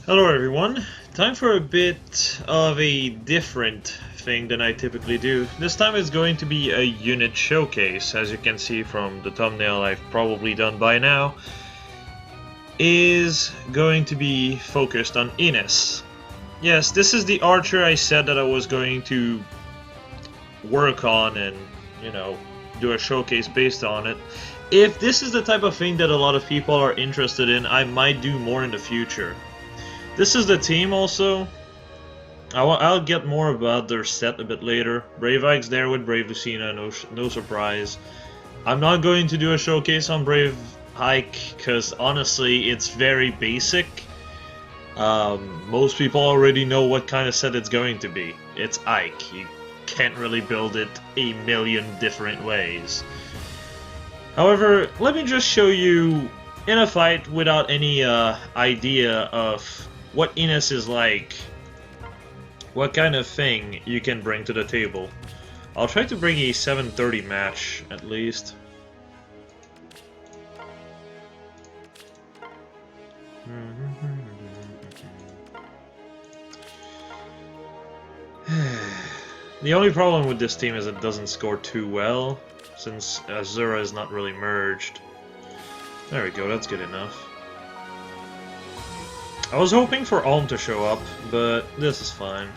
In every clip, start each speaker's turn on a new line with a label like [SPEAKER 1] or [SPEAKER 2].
[SPEAKER 1] Hello everyone, time for a bit of a different thing than I typically do. This time it's going to be a unit showcase. As you can see from the thumbnail I've probably done by now, is going to be focused on Ines. Yes, this is the archer I said that I was going to work on and, do a showcase based on it. If this is the type of thing that a lot of people are interested in, I might do more in the future. This is the team also. I'll get more about their set a bit later. Brave Ike's there with Brave Lucina, no surprise. I'm not going to do a showcase on Brave Ike because honestly it's very basic. Most people already know what kind of set it's going to be. It's Ike. You can't really build it a million different ways. However, let me just show you in a fight without any idea of what Ines is like, what kind of thing you can bring to the table. I'll try to bring a 7:30 match at least. The only problem with this team is it doesn't score too well, since Azura is not really merged. There we go, that's good enough. I was hoping for Alm to show up, but this is fine.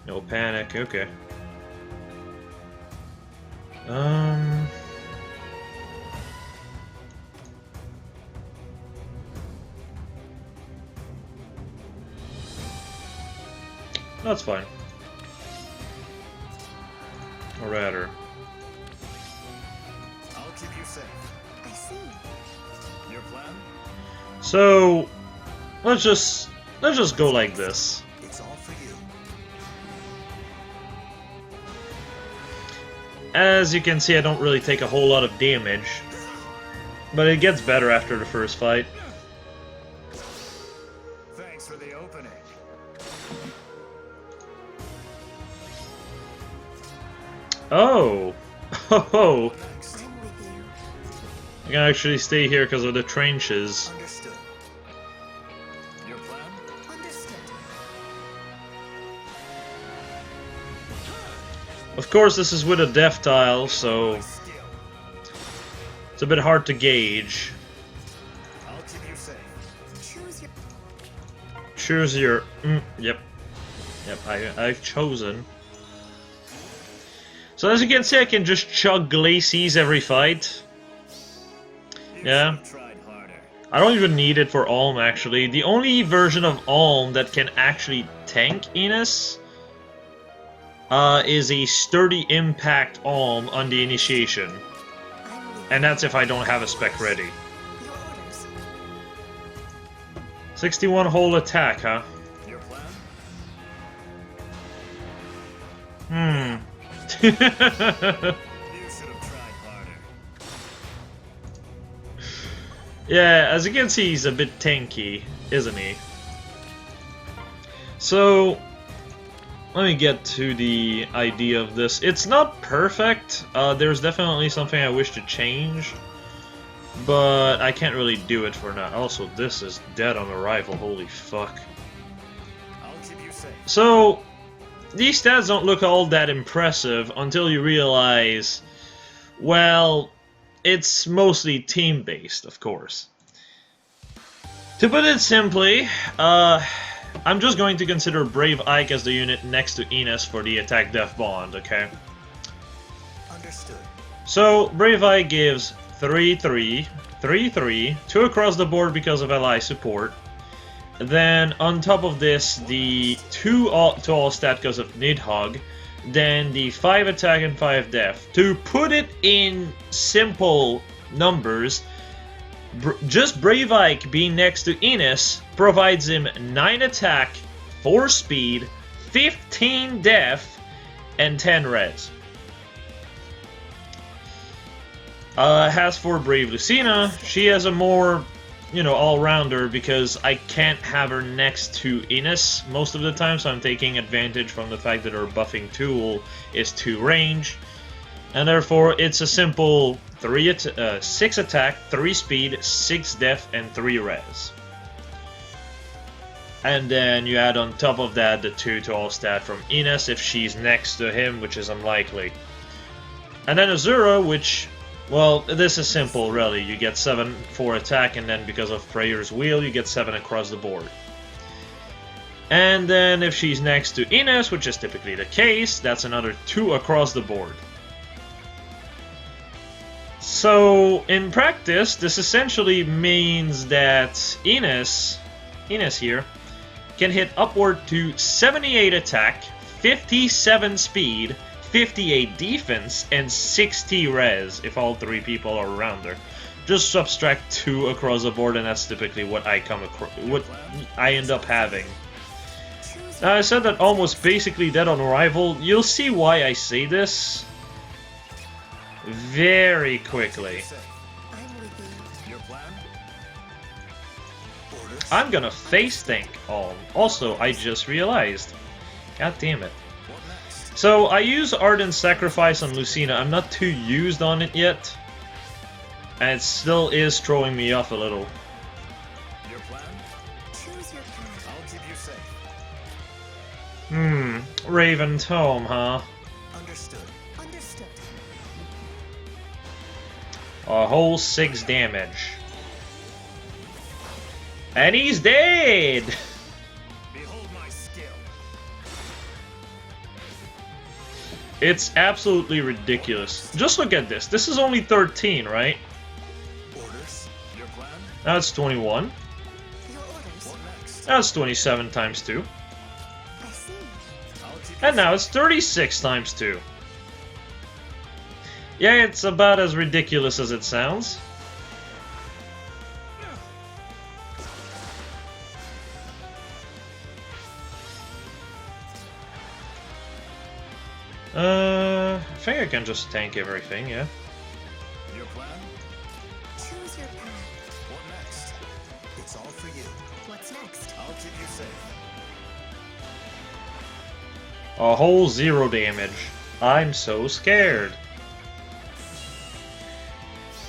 [SPEAKER 1] No panic, okay. That's fine. Or rather.
[SPEAKER 2] I'll keep you safe.
[SPEAKER 3] I see.
[SPEAKER 2] Your plan?
[SPEAKER 1] So let's just go like this.
[SPEAKER 2] It's all for you.
[SPEAKER 1] As you can see, I don't really take a whole lot of damage, but it gets better after the first fight.
[SPEAKER 2] Thanks for the opening.
[SPEAKER 1] Oh, oh!
[SPEAKER 2] Next.
[SPEAKER 3] I'm with you.
[SPEAKER 1] I can actually stay here because of the trenches.
[SPEAKER 2] Understood. Your plan?
[SPEAKER 3] Understood.
[SPEAKER 1] Of course, this is with a death tile, so
[SPEAKER 2] Skill.
[SPEAKER 1] it's a bit hard to gauge.
[SPEAKER 2] I'll keep you safe.
[SPEAKER 3] Choose your.
[SPEAKER 1] Choose your. Yep. I've chosen. So as you can see, I can just chug Glacies every fight.
[SPEAKER 2] You
[SPEAKER 1] Yeah.
[SPEAKER 2] should've tried harder.
[SPEAKER 1] I don't even need it for Alm, actually. The only version of Alm that can actually tank Ines is a Sturdy Impact Alm on the initiation.
[SPEAKER 3] I'm with
[SPEAKER 1] And that's if I don't have a spec ready.
[SPEAKER 3] you. Your orders.
[SPEAKER 1] 61 whole attack, huh?
[SPEAKER 2] Your plan?
[SPEAKER 1] Hmm.
[SPEAKER 2] You should have tried harder.
[SPEAKER 1] Yeah, as you can see, he's a bit tanky, isn't he? So, let me get to the idea of this. It's not perfect. There's definitely something I wish to change, but I can't really do it for now. Also, this is dead on arrival. Holy fuck.
[SPEAKER 2] I'll keep you safe.
[SPEAKER 1] So, these stats don't look all that impressive until you realize, well, it's mostly team-based, of course. To put it simply, I'm just going to consider Brave Ike as the unit next to Ines for the attack-death bond, okay?
[SPEAKER 2] Understood.
[SPEAKER 1] So, Brave Ike gives 3-3, 3-3, 2 across the board because of ally support. Then, on top of this, the 2 to all stat because of Nidhogg. Then the 5 attack and 5 death. To put it in simple numbers, just Brave Ike being next to Ines provides him 9 attack, 4 speed, 15 death, and 10 res. As for Brave Lucina, she has a more, all-rounder because I can't have her next to Ines most of the time, so I'm taking advantage from the fact that her buffing tool is 2 range. And therefore, it's a simple 6 attack, 3 speed, 6 def, and 3 res. And then you add on top of that the 2 to all stat from Ines if she's next to him, which is unlikely. And then Azura, which, well, this is simple really. You get 7 for attack, and then because of Prayer's Wheel, you get 7 across the board. And then if she's next to Ines, which is typically the case, that's another 2 across the board. So, in practice, this essentially means that Ines here, can hit upward to 78 attack, 57 speed, 58 defense, and 60 res if all 3 people are around her. Just subtract 2 across the board, and that's typically what I end up having. Now, I said that almost basically dead on arrival. You'll see why I say this very quickly.
[SPEAKER 3] I'm with you.
[SPEAKER 2] Your plan? Orders?
[SPEAKER 1] I'm gonna face tank Alm. Also, I just realized. God damn it.
[SPEAKER 2] What next?
[SPEAKER 1] So, I use Ardent Sacrifice on Lucina. I'm not too used on it yet. And it still is throwing me off a little.
[SPEAKER 2] Your plan?
[SPEAKER 3] Choose your path.
[SPEAKER 2] I'll keep you safe.
[SPEAKER 1] Raven Tome, huh?
[SPEAKER 2] Understood.
[SPEAKER 3] Understood.
[SPEAKER 1] A whole 6 damage. And he's dead!
[SPEAKER 2] Behold my skill.
[SPEAKER 1] It's absolutely ridiculous. Just look at this. This is only 13, right?
[SPEAKER 2] Orders? Your plan?
[SPEAKER 1] Now it's 21.
[SPEAKER 3] Your orders.
[SPEAKER 2] What next?
[SPEAKER 1] Now it's 27 times 2.
[SPEAKER 3] I see.
[SPEAKER 2] I'll keep
[SPEAKER 1] And
[SPEAKER 2] you
[SPEAKER 1] now it's 36 times 2. Yeah, it's about as ridiculous as it sounds. I think I can just tank everything, yeah.
[SPEAKER 2] Your plan?
[SPEAKER 3] Choose your path.
[SPEAKER 2] What next? It's all for you.
[SPEAKER 3] What's next?
[SPEAKER 2] I'll keep you safe.
[SPEAKER 1] A whole 0 damage. I'm so scared.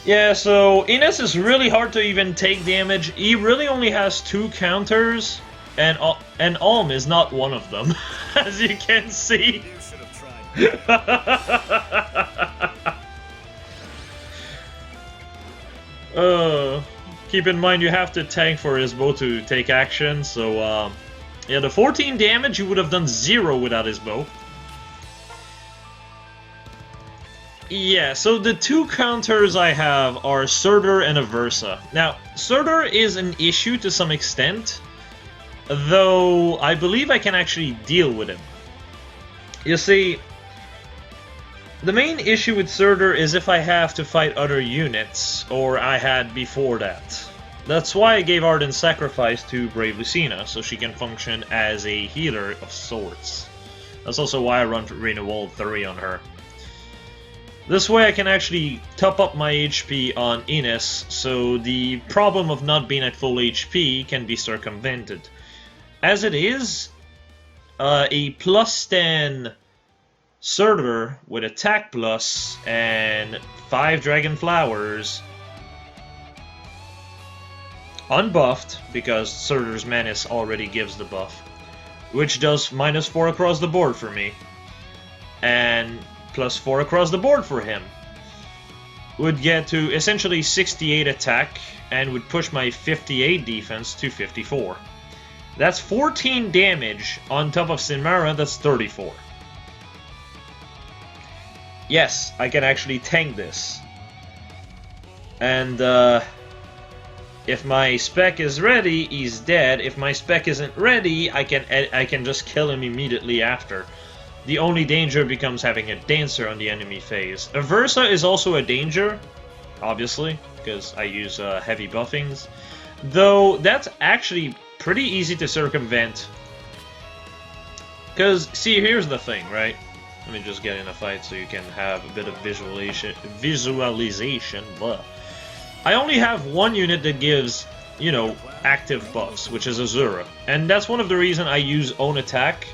[SPEAKER 1] Yeah, so Ines is really hard to even take damage. He really only has 2 counters, and Alm is not one of them, as you can see.
[SPEAKER 2] You should have tried.
[SPEAKER 1] Keep in mind you have to tank for his bow to take action, so yeah, the 14 damage you would have done 0 without his bow. Yeah, so the 2 counters I have are Surtur and Aversa. Now, Surtur is an issue to some extent, though I believe I can actually deal with him. You see, the main issue with Surtur is if I have to fight other units, or I had before that. That's why I gave Ardent Sacrifice to Brave Lucina, so she can function as a healer of sorts. That's also why I run Renewal 3 on her. This way I can actually top up my HP on Ines, so the problem of not being at full HP can be circumvented. As it is, a plus 10 Surtur with attack plus and 5 Dragon Flowers, unbuffed, because Surtur's Menace already gives the buff, which does -4 across the board for me, and +4 across the board for him, would get to essentially 68 attack and would push my 58 defense to 54. That's 14 damage on top of Sinmara, that's 34. Yes, I can actually tank this. And if my spec is ready, he's dead. If my spec isn't ready, I can just kill him immediately after. The only danger becomes having a dancer on the enemy phase. Aversa is also a danger, obviously, because I use heavy buffings. Though that's actually pretty easy to circumvent. Because, see, here's the thing, right? Let me just get in a fight so you can have a bit of visualization. Blah. I only have one unit that gives, you know, active buffs, which is Azura. And that's one of the reasons I use own attack.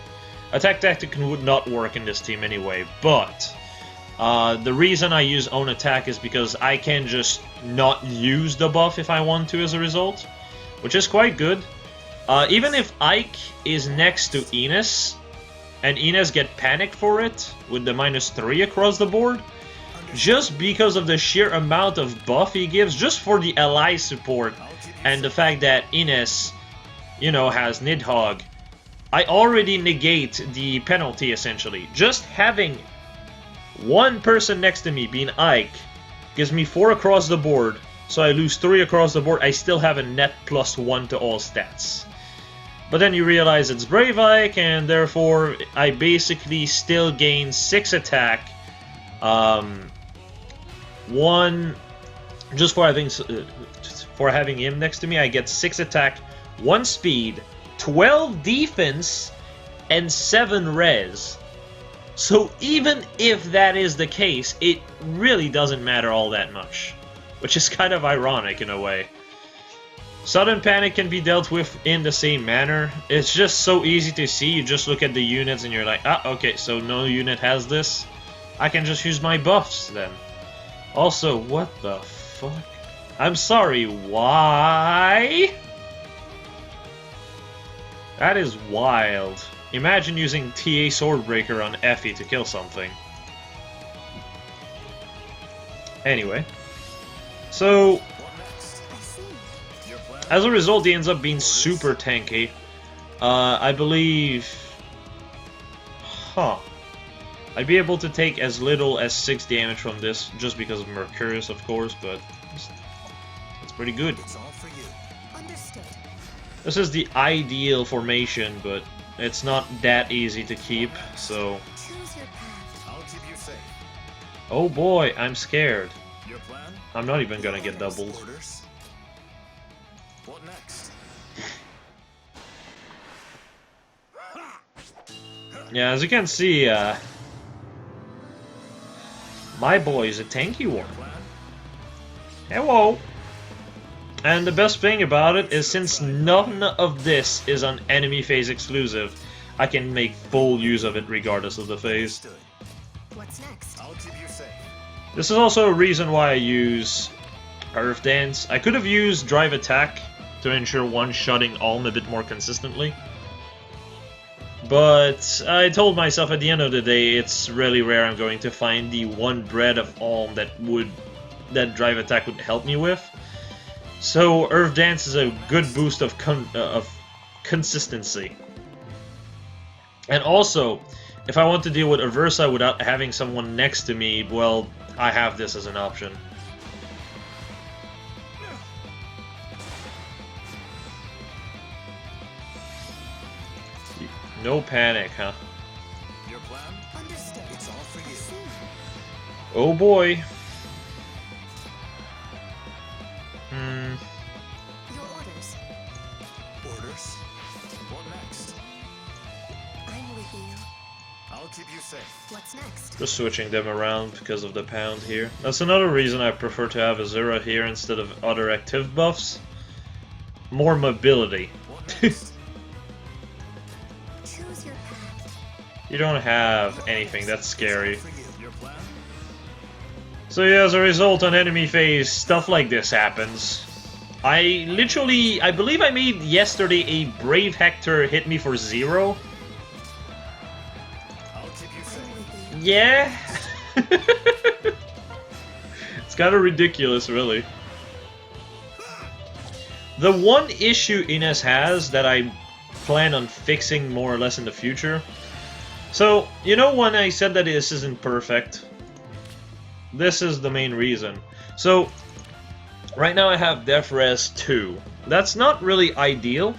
[SPEAKER 1] Attack tactic would not work in this team anyway, but The reason I use own attack is because I can just not use the buff if I want to as a result, which is quite good. Even if Ike is next to Enos, and Enos get panicked for it with the -3 across the board, just because of the sheer amount of buff he gives, just for the ally support, and the fact that Enos, you know, has Nidhogg, I already negate the penalty essentially. Just having one person next to me being Ike gives me 4 across the board, so I lose 3 across the board. I still have a net +1 to all stats. But then you realize it's Brave Ike, and therefore I basically still gain 6 attack. 1 just for having him next to me. I get 6 attack, 1 speed, 12 defense, and 7 res. So even if that is the case, it really doesn't matter all that much, which is kind of ironic in a way. Sudden panic can be dealt with in the same manner. It's just so easy to see. You just look at the units and you're like, ah, okay, so no unit has this. I can just use my buffs then. Also, what the fuck? I'm sorry, why? That is wild. Imagine using TA Swordbreaker on Effie to kill something. Anyway. So, as a result, he ends up being super tanky. I believe... Huh. I'd be able to take as little as 6 damage from this, just because of Mercurius, of course, but... It's pretty good. This is the ideal formation, but it's not that easy to keep, so... Oh boy, I'm scared. I'm not even gonna get doubled.
[SPEAKER 2] What next?
[SPEAKER 1] Yeah, as you can see, my boy is a tanky one. Hello! And the best thing about it is, since none of this is an enemy phase exclusive, I can make full use of it regardless of the phase.
[SPEAKER 3] What's next?
[SPEAKER 2] I'll keep you safe.
[SPEAKER 1] This is also a reason why I use Earth Dance. I could have used Drive Attack to ensure one-shotting Alm a bit more consistently. But I told myself at the end of the day, it's really rare I'm going to find the one bread of Alm that Drive Attack would help me with. So Earth Dance is a good boost of consistency. And also, if I want to deal with Aversa without having someone next to me, well, I have this as an option. No panic, huh?
[SPEAKER 2] Your plan?
[SPEAKER 3] Understood.
[SPEAKER 2] It's all for you.
[SPEAKER 1] Oh boy.
[SPEAKER 3] Your orders.
[SPEAKER 2] Orders? What next?
[SPEAKER 3] I'm with you.
[SPEAKER 2] I'll keep you safe.
[SPEAKER 3] What's next?
[SPEAKER 1] Just switching them around because of the pound here. That's another reason I prefer to have Azura here instead of other active buffs. More mobility.
[SPEAKER 2] What next?
[SPEAKER 3] Choose your path.
[SPEAKER 1] You don't have anything, that's scary.
[SPEAKER 2] For you. Your plan?
[SPEAKER 1] So yeah, as a result, on enemy phase, stuff like this happens. I believe I made yesterday a Brave Hector hit me for 0.
[SPEAKER 2] I'll keep you safe.
[SPEAKER 3] I'm with you.
[SPEAKER 1] Yeah. It's kind of ridiculous, really. The one issue Ines has that I plan on fixing more or less in the future. So, you know when I said that this isn't perfect? This is the main reason. So, right now I have Def Res 2. That's not really ideal.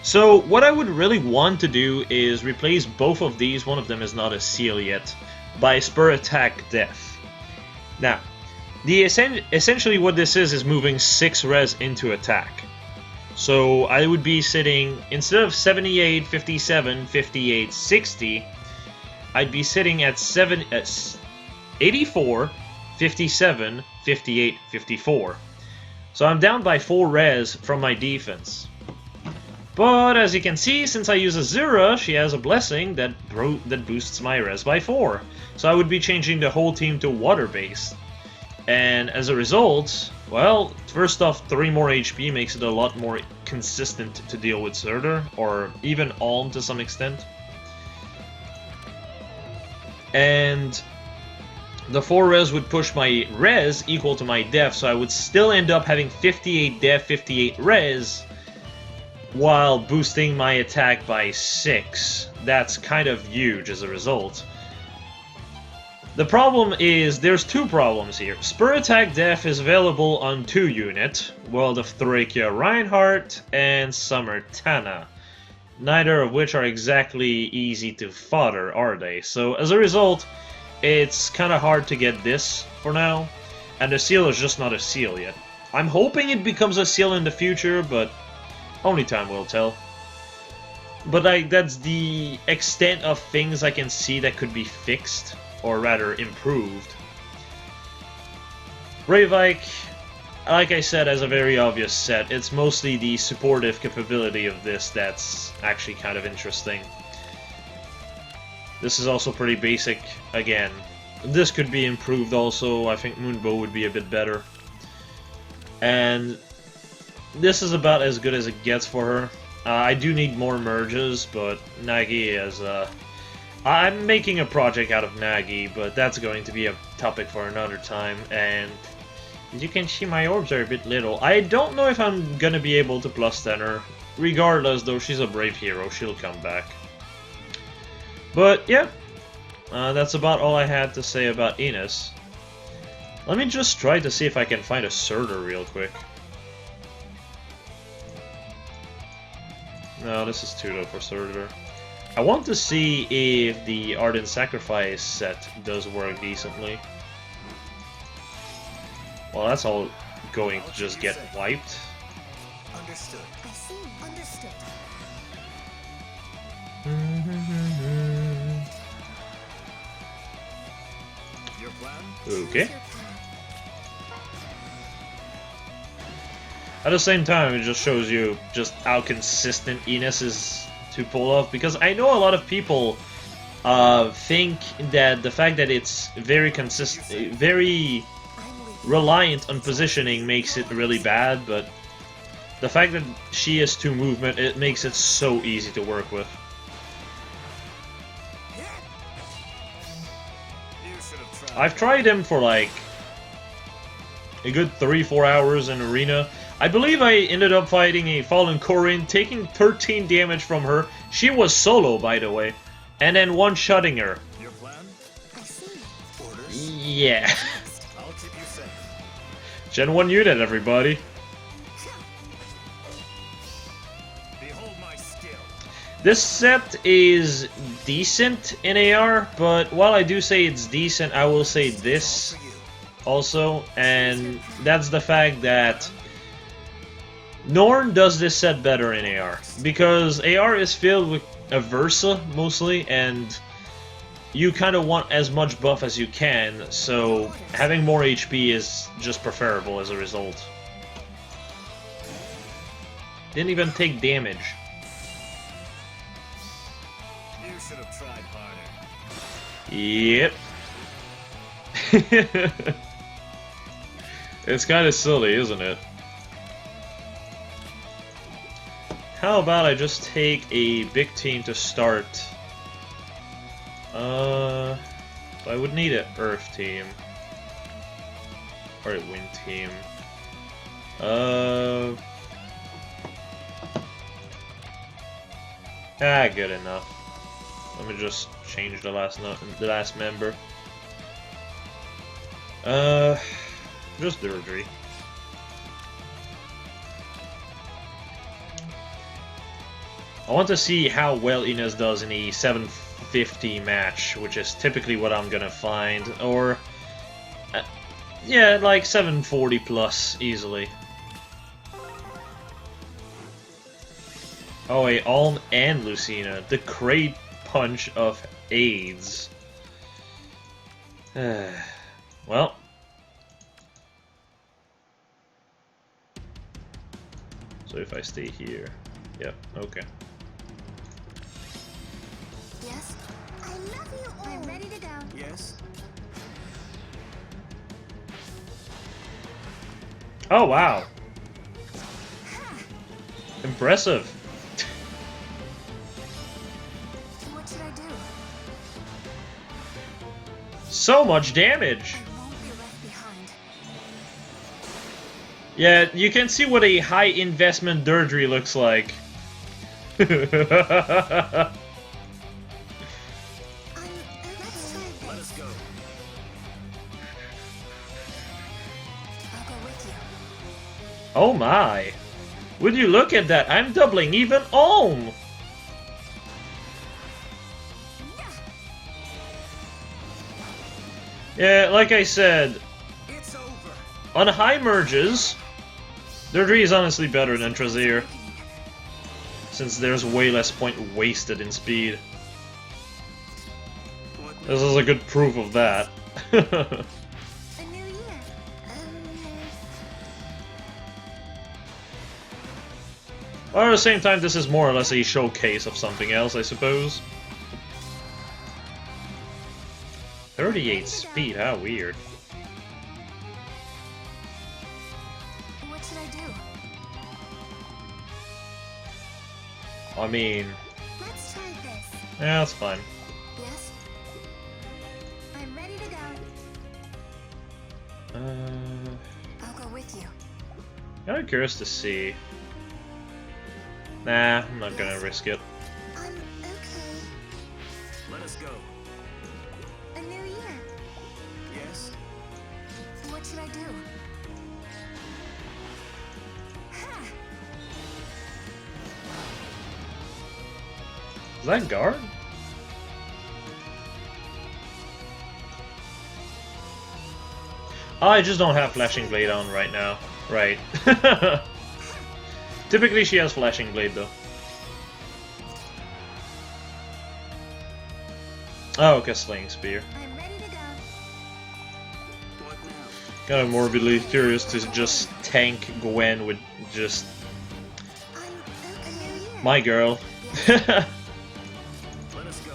[SPEAKER 1] So, what I would really want to do is replace both of these, one of them is not a seal yet, by Spur Attack Death. Now, essentially what this is moving 6 res into attack. So I would be sitting, instead of 78, 57, 58, 60, I'd be sitting at 84, 57, 58, 54. So I'm down by 4 res from my defense. But as you can see, since I use Azura, she has a blessing that boosts my res by 4. So I would be changing the whole team to water-based. And as a result, well, first off, 3 more HP makes it a lot more consistent to deal with Surtur, or even Alm to some extent. And the 4 res would push my res equal to my def, so I would still end up having 58 def, 58 res, while boosting my attack by 6. That's kind of huge as a result. The problem is, there's 2 problems here. Spur Attack Def is available on 2 units, World of Thrakia Reinhardt and Summer Tana. Neither of which are exactly easy to fodder, are they? So as a result, it's kinda hard to get this for now, and the seal is just not a seal yet. I'm hoping it becomes a seal in the future, but only time will tell. But that's the extent of things I can see that could be fixed, or rather improved. Ravike, like I said, has a very obvious set. It's mostly the supportive capability of this that's actually kind of interesting. This is also pretty basic, again. This could be improved also. I think Moonbow would be a bit better. And this is about as good as it gets for her. I do need more merges, but Nagi is I'm making a project out of Nagi, but that's going to be a topic for another time, and as you can see, my orbs are a bit little. I don't know if I'm gonna be able to plus 10 her. Regardless, though, she's a brave hero, she'll come back. But, yeah, that's about all I had to say about Ines. Let me just try to see if I can find a Surtur real quick. No, this is too low for Surtur. I want to see if the Ardent Sacrifice set does work decently. Well, that's all going to just get wiped.
[SPEAKER 2] Understood.
[SPEAKER 3] I see. Understood.
[SPEAKER 2] Your plan?
[SPEAKER 1] Okay.
[SPEAKER 3] Choose your path.
[SPEAKER 1] At the same time, it just shows you just how consistent Ines is to pull off, because I know a lot of people think that the fact that it's very consistent, very
[SPEAKER 3] I'm with
[SPEAKER 1] reliant on positioning makes it really bad, but the fact that she has 2 movement, it makes it so easy to work with.
[SPEAKER 2] You should have tried.
[SPEAKER 1] I've tried him for like a good 3-4 hours in arena. I believe I ended up fighting a Fallen Korin, taking 13 damage from her. She was solo, by the way, and then one-shotting her.
[SPEAKER 2] Your plan?
[SPEAKER 3] I see.
[SPEAKER 2] Orders?
[SPEAKER 1] Yeah.
[SPEAKER 3] Next.
[SPEAKER 2] I'll keep you safe.
[SPEAKER 1] Gen 1 unit, everybody.
[SPEAKER 2] Behold my skill.
[SPEAKER 1] This set is decent in AR, but while I do say it's decent, I will say this
[SPEAKER 2] For you.
[SPEAKER 1] also, and that's the fact that Norn does this set better in AR, because AR is filled with a Versa mostly, and you kind of want as much buff as you can, so having more HP is just preferable as a result. Didn't even take damage.
[SPEAKER 2] You should have tried harder.
[SPEAKER 1] Yep. It's kind of silly, isn't it? How about I just take a big team to start? I would need an Earth team. Or a Wind team. Good enough. Let me just change the last member. Just Deirdre. I want to see how well Ines does in a 750 match, which is typically what I'm gonna find, or yeah, like 740 plus easily. Oh wait, Alm and Lucina, the great punch of AIDS. Well. So if I stay here. Yep, okay.
[SPEAKER 3] Yes? I love you all. I'm ready to go.
[SPEAKER 2] Yes?
[SPEAKER 1] Oh, wow. Impressive.
[SPEAKER 3] What should I do?
[SPEAKER 1] So much damage.
[SPEAKER 3] I won't be left behind.
[SPEAKER 1] Yeah, you can see what a high investment Deirdre looks like.
[SPEAKER 3] Let's try
[SPEAKER 2] Let
[SPEAKER 3] this.
[SPEAKER 2] us go.
[SPEAKER 3] I'll go with you.
[SPEAKER 1] Oh my. Would you look at that? I'm doubling even Ohm. Yeah, like I said,
[SPEAKER 2] It's over.
[SPEAKER 1] on high merges, Deirdre is honestly better than Trazir, since there's way less point wasted in speed.
[SPEAKER 2] What
[SPEAKER 1] This is a good proof of that.
[SPEAKER 3] A new year.
[SPEAKER 1] Or at the same time, this is more or less a showcase of something else, I suppose. 38 speed, how weird.
[SPEAKER 3] What should I do?
[SPEAKER 1] I mean,
[SPEAKER 3] Let's try this.
[SPEAKER 1] yeah, that's fine.
[SPEAKER 3] Yes? I'm ready to go. I'll go with you.
[SPEAKER 1] Kind of curious to see. Nah, I'm not gonna risk it.
[SPEAKER 3] I'm okay.
[SPEAKER 2] Let us go.
[SPEAKER 3] A new year.
[SPEAKER 2] Yes?
[SPEAKER 3] What should I do? Ha!
[SPEAKER 1] Is that guard? Oh, I just don't have Flashing Blade on right now. Right. Typically she has Flashing Blade though. Oh, okay, Slaying Spear.
[SPEAKER 3] I'm ready to go.
[SPEAKER 2] What now?
[SPEAKER 1] Kind of morbidly curious to just tank Gwen with just
[SPEAKER 3] I'm a new year.
[SPEAKER 1] my girl.
[SPEAKER 2] Let us go.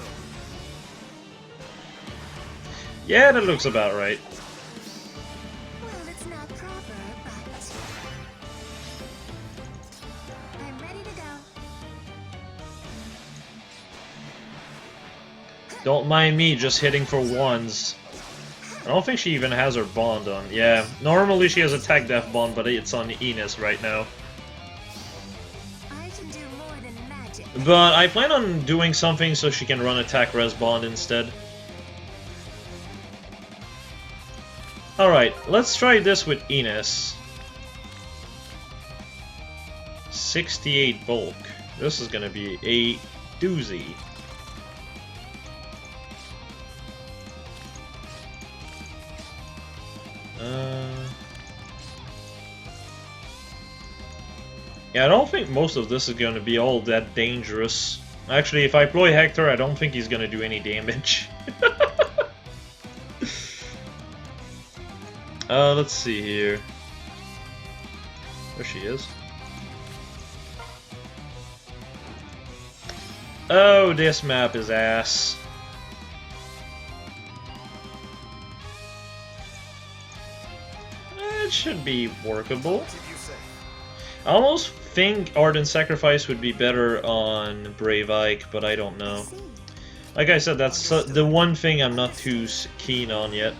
[SPEAKER 1] Yeah, that looks about right.
[SPEAKER 3] Well, it's not proper, but I'm ready to go.
[SPEAKER 1] Don't mind me just hitting for ones. I don't think she even has her bond on. Yeah, normally she has attack def bond, but it's on Enos right now.
[SPEAKER 3] I can do more than magic.
[SPEAKER 1] But I plan on doing something so she can run attack res bond instead. Alright, let's try this with Enos. 68 bulk. This is gonna be a doozy. Yeah, I don't think most of this is gonna be all that dangerous. Actually, if I employ Hector, I don't think he's gonna do any damage. Let's see here. There she is. Oh, this map is ass. It should be workable.
[SPEAKER 2] What did you say?
[SPEAKER 1] I almost think Ardent Sacrifice would be better on Brave Ike, but I don't know.
[SPEAKER 3] See,
[SPEAKER 1] Like I said, that's the one thing I'm not too keen on yet.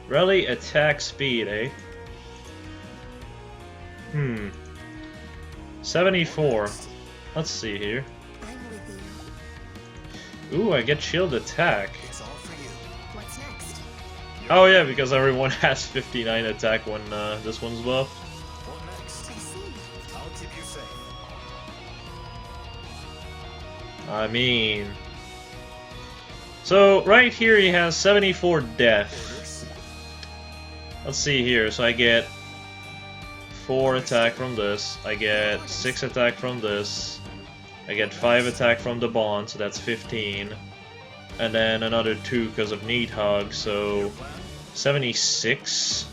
[SPEAKER 1] Rally attack speed, eh? 74. Let's see here.
[SPEAKER 3] I'm with you.
[SPEAKER 1] Ooh, I get shield attack.
[SPEAKER 2] It's all for you.
[SPEAKER 3] What's next?
[SPEAKER 1] Oh yeah, because everyone has 59 attack when this one's buffed.
[SPEAKER 2] What next?
[SPEAKER 3] I see.
[SPEAKER 2] I'll keep you safe.
[SPEAKER 1] I mean... So, right here he has 74 death.
[SPEAKER 2] Orders?
[SPEAKER 1] Let's see here, so I get 4 attack from this, I get 6 attack from this, I get 5 attack from the bond, so that's 15, and then another 2 because of Need Hug, so 76?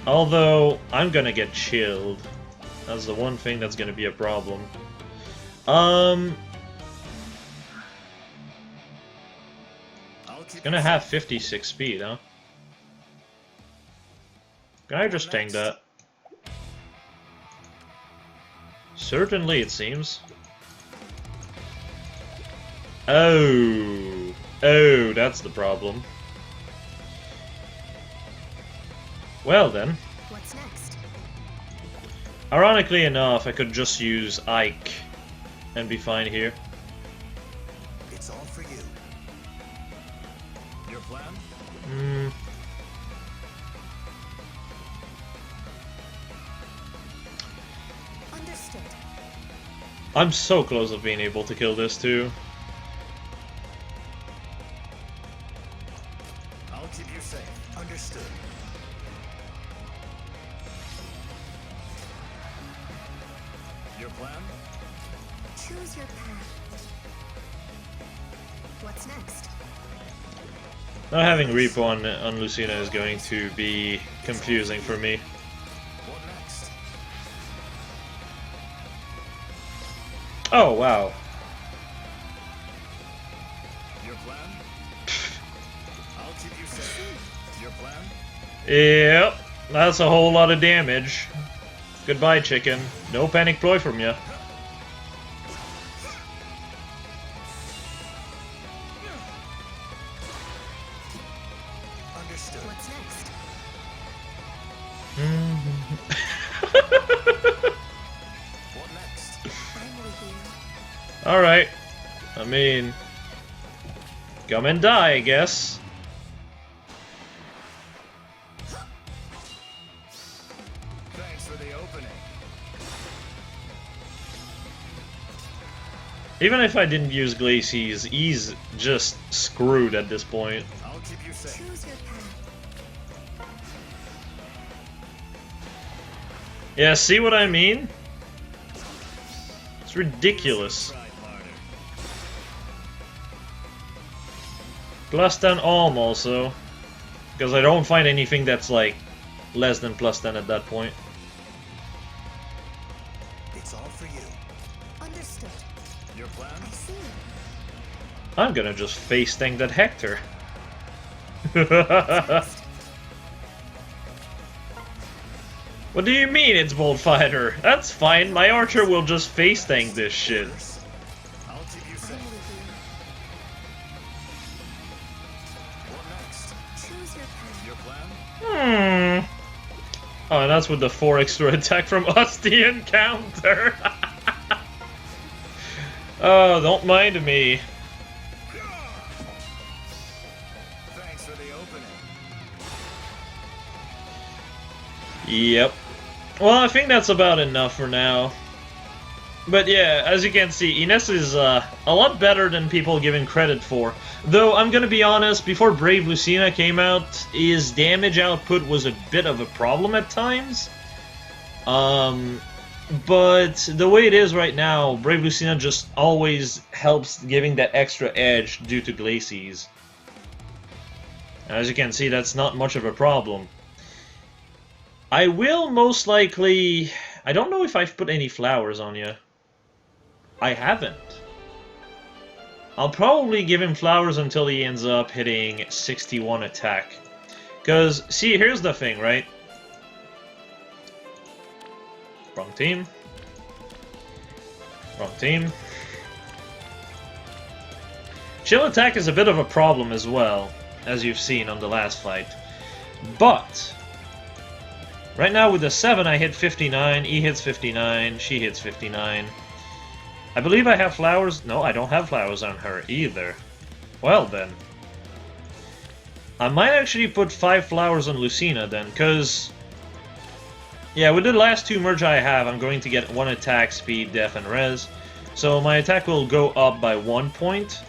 [SPEAKER 1] Although, I'm gonna get chilled. That's the one thing that's gonna be a problem. It's
[SPEAKER 2] I'll keep
[SPEAKER 1] gonna
[SPEAKER 2] you
[SPEAKER 1] have
[SPEAKER 2] safe.
[SPEAKER 1] 56 speed, huh? Can I just tank that? Certainly, it seems. Oh. Oh, that's the problem. Well then.
[SPEAKER 3] What's next?
[SPEAKER 1] Ironically enough, I could just use Ike and be fine here.
[SPEAKER 2] It's all for you. Your plan?
[SPEAKER 1] Hmm.
[SPEAKER 3] Understood.
[SPEAKER 1] I'm so close of being able to kill this too.
[SPEAKER 2] I'll keep you safe. Understood. Your plan?
[SPEAKER 3] Choose your path. What's next?
[SPEAKER 1] Not having Reaper on Lucina is going to be confusing for me.
[SPEAKER 2] What next?
[SPEAKER 1] Oh, wow.
[SPEAKER 2] Your plan? I'll keep you safe. Your plan?
[SPEAKER 1] Yep, that's a whole lot of damage. Goodbye, chicken. No panic ploy from ya.
[SPEAKER 2] Understood.
[SPEAKER 3] What's next?
[SPEAKER 2] What next?
[SPEAKER 3] I'm with you.
[SPEAKER 1] Alright. I mean... come and die, I guess.
[SPEAKER 2] Thanks for the opening.
[SPEAKER 1] Even if I didn't use Glacies, he's just screwed at this point.
[SPEAKER 2] I'll keep you safe.
[SPEAKER 3] Choose your path.
[SPEAKER 1] Yeah, see what I mean? It's ridiculous.
[SPEAKER 2] Try harder.
[SPEAKER 1] Plus 10 Alm also. Because I don't find anything that's like less than plus 10 at that point.
[SPEAKER 2] It's all for you.
[SPEAKER 3] Understood.
[SPEAKER 2] Your plan?
[SPEAKER 3] I see.
[SPEAKER 1] I'm gonna just face tank that Hector.
[SPEAKER 3] Next.
[SPEAKER 1] What do you mean it's Bolt Fighter? That's fine, my archer will just face tank this shit.
[SPEAKER 2] I'll keep you
[SPEAKER 3] I'm
[SPEAKER 2] safe.
[SPEAKER 3] with you.
[SPEAKER 2] What next?
[SPEAKER 3] Choose your path.
[SPEAKER 2] Your plan?
[SPEAKER 1] Oh, and that's with the 4 extra attack from us, the encounter. Oh, don't mind me.
[SPEAKER 2] Thanks for the opening.
[SPEAKER 1] Yep. Well, I think that's about enough for now. But yeah, as you can see, Ines is a lot better than people give him credit for. Though, I'm gonna be honest, before Brave Lucina came out, his damage output was a bit of a problem at times. But the way it is right now, Brave Lucina just always helps giving that extra edge due to Glacies. As you can see, that's not much of a problem. I will most likely... I don't know if I've put any flowers on you. I haven't. I'll probably give him flowers until he ends up hitting 61 attack. Because, see, here's the thing, right? Wrong team. Wrong team. Chill attack is a bit of a problem as well, as you've seen on the last fight. But... right now with the 7 I hit 59, he hits 59, she hits 59. I believe I have flowers. No, I don't have flowers on her either. Well then. I might actually put 5 flowers on Lucina then, because... yeah, with the last 2 merge I have, I'm going to get 1 attack, speed, def, and res. So my attack will go up by 1 point.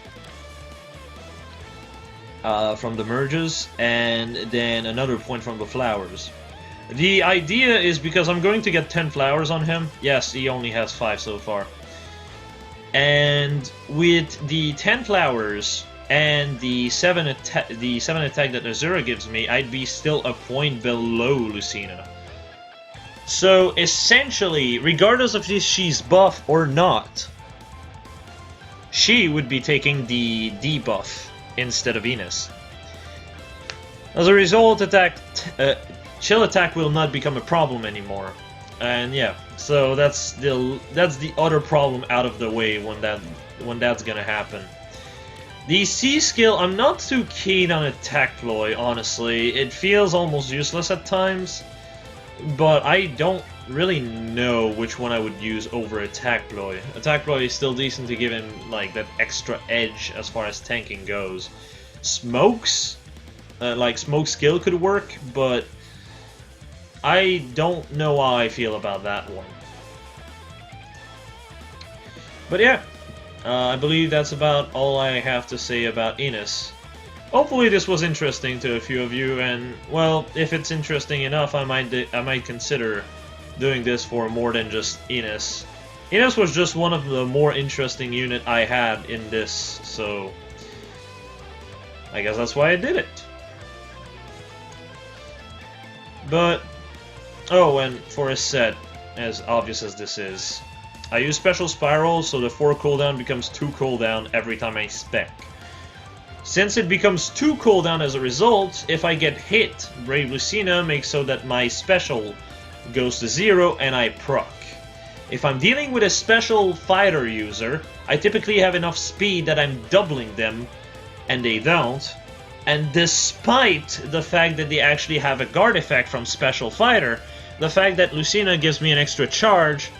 [SPEAKER 1] From the merges, and then another point from the flowers. The idea is because I'm going to get 10 flowers on him. Yes, he only has 5 so far. And with the 10 flowers and the 7 attack that Azura gives me, I'd be still a point below Lucina. So essentially, regardless of if she's buff or not, she would be taking the debuff instead of Ines. As a result, chill attack will not become a problem anymore. And yeah, so that's the other problem out of the way when that's gonna happen. The C skill, I'm not too keen on attack ploy, honestly. It feels almost useless at times, but I don't really know which one I would use over attack ploy. Attack ploy is still decent to give him like that extra edge as far as tanking goes. Smokes, like smoke skill could work, but I don't know how I feel about that one. But yeah, I believe that's about all I have to say about Ines. Hopefully this was interesting to a few of you, and well, if it's interesting enough, I might consider doing this for more than just Ines. Ines was just one of the more interesting unit I had in this, so I guess that's why I did it. But oh, and for a set, as obvious as this is, I use special spirals, so the 4 cooldown becomes 2 cooldown every time I spec. Since it becomes 2 cooldown as a result, if I get hit, Brave Lucina makes so that my special goes to 0 and I proc. If I'm dealing with a special fighter user, I typically have enough speed that I'm doubling them, and they don't. And despite the fact that they actually have a guard effect from special fighter, the fact that Lucina gives me an extra charge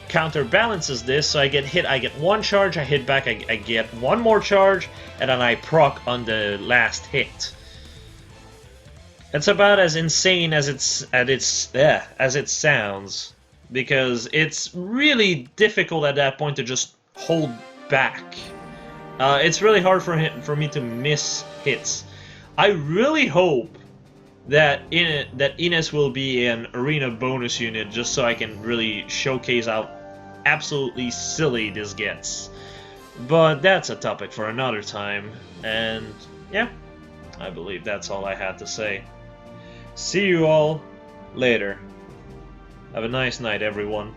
[SPEAKER 1] counterbalances this, so I get hit, I get 1 charge, I hit back, I get 1 more charge, and then I proc on the last hit. It's about as insane as it sounds, because it's really difficult at that point to just hold back. It's really hard for me to miss hits. I really hope that Ines will be an arena bonus unit, just so I can really showcase how absolutely silly this gets. But that's a topic for another time, and yeah, I believe that's all I had to say. See you all later. Have a nice night, everyone.